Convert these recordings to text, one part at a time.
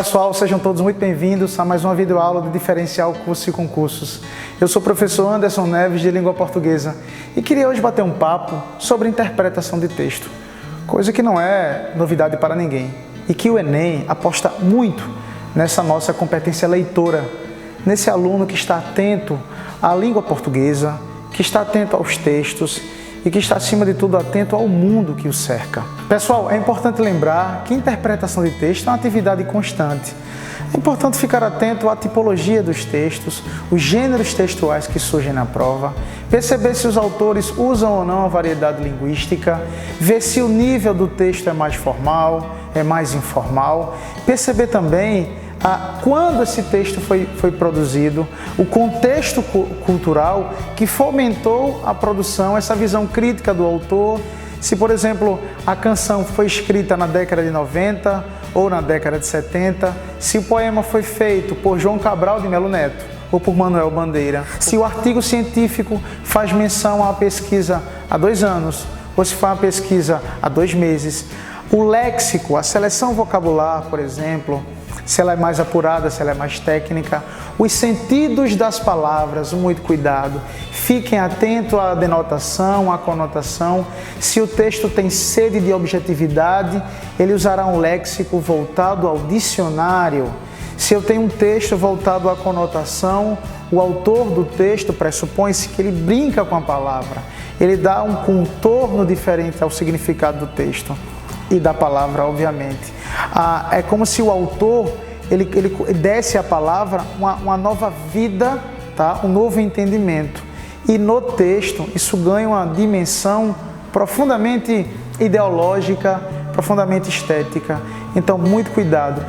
pessoal, sejam todos muito bem-vindos a mais uma videoaula do Diferencial Cursos e Concursos. Eu sou o professor Anderson Neves, de Língua Portuguesa, e queria hoje bater um papo sobre interpretação de texto, coisa que não é novidade para ninguém, e que o Enem aposta muito nessa nossa competência leitora, nesse aluno que está atento à língua portuguesa, que está atento aos textos e que está, acima de tudo, atento ao mundo que o cerca. Pessoal, é importante lembrar que interpretação de texto é uma atividade constante. É importante ficar atento à tipologia dos textos, os gêneros textuais que surgem na prova, perceber se os autores usam ou não a variedade linguística, ver se o nível do texto é mais formal, é mais informal, perceber também quando esse texto foi produzido, o contexto cultural que fomentou a produção, essa visão crítica do autor. Se, por exemplo, a canção foi escrita na década de 90 ou na década de 70, se o poema foi feito por João Cabral de Melo Neto ou por Manuel Bandeira, se o artigo científico faz menção a uma pesquisa há 2 anos ou se foi uma pesquisa há 2 meses, o léxico, a seleção vocabular, por exemplo, se ela é mais apurada, se ela é mais técnica, os sentidos das palavras, muito cuidado. Fiquem atentos à denotação, à conotação. Se o texto tem sede de objetividade, ele usará um léxico voltado ao dicionário. Se eu tenho um texto voltado à conotação, o autor do texto pressupõe-se que ele brinca com a palavra. Ele dá um contorno diferente ao significado do texto e da palavra, obviamente. É como se o autor ele desse à palavra uma nova vida, tá? Um novo entendimento. E no texto isso ganha uma dimensão profundamente ideológica, profundamente estética. Então, muito cuidado.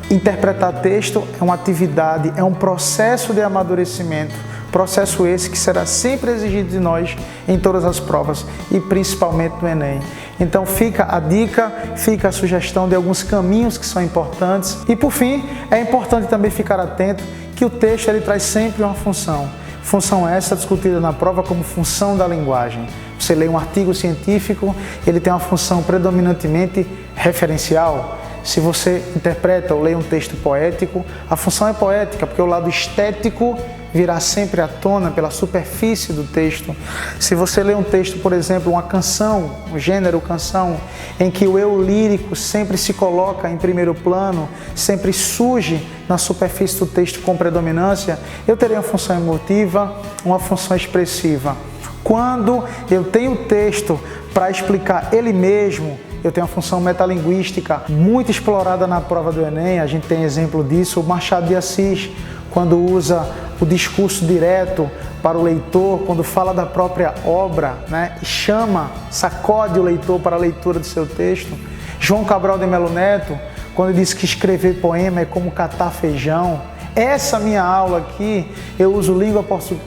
Interpretar texto é uma atividade, é um processo de amadurecimento, processo esse que será sempre exigido de nós em todas as provas e principalmente no Enem. Então fica a dica, fica a sugestão de alguns caminhos que são importantes. E por fim, é importante também ficar atento que o texto ele traz sempre uma função. Função essa discutida na prova como função da linguagem. Você lê um artigo científico, ele tem uma função predominantemente referencial. Se você interpreta ou lê um texto poético, a função é poética, porque o lado estético virá sempre à tona pela superfície do texto. Se você lê um texto, por exemplo, uma canção, um gênero canção, em que o eu lírico sempre se coloca em primeiro plano, sempre surge na superfície do texto com predominância, eu terei uma função emotiva, uma função expressiva. Quando eu tenho o texto para explicar ele mesmo, eu tenho uma função metalinguística muito explorada na prova do Enem. A gente tem exemplo disso, o Machado de Assis, quando usa o discurso direto para o leitor, quando fala da própria obra, né, e sacode o leitor para a leitura do seu texto. João Cabral de Melo Neto, quando diz que escrever poema é como catar feijão. Essa minha aula aqui, eu uso língua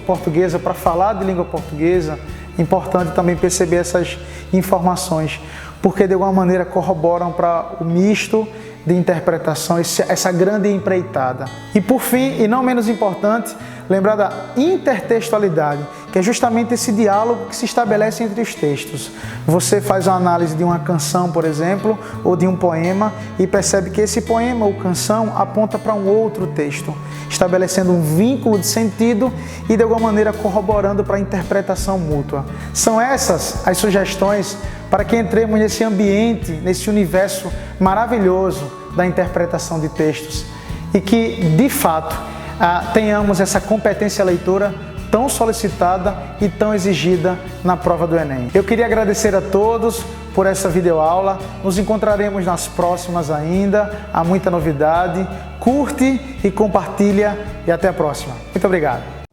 portuguesa para falar de língua portuguesa. Importante também perceber essas informações, porque de alguma maneira corroboram para o misto de interpretação, essa grande empreitada. E por fim, e não menos importante, lembrar da intertextualidade, que é justamente esse diálogo que se estabelece entre os textos. Você faz uma análise de uma canção, por exemplo, ou de um poema, e percebe que esse poema ou canção aponta para um outro texto, estabelecendo um vínculo de sentido e de alguma maneira corroborando para a interpretação mútua. São essas as sugestões para que entremos nesse ambiente, nesse universo maravilhoso da interpretação de textos e que, de fato, tenhamos essa competência leitora tão solicitada e tão exigida na prova do Enem. Eu queria agradecer a todos por essa videoaula. Nos encontraremos nas próximas ainda. Há muita novidade. Curte e compartilha e até a próxima. Muito obrigado.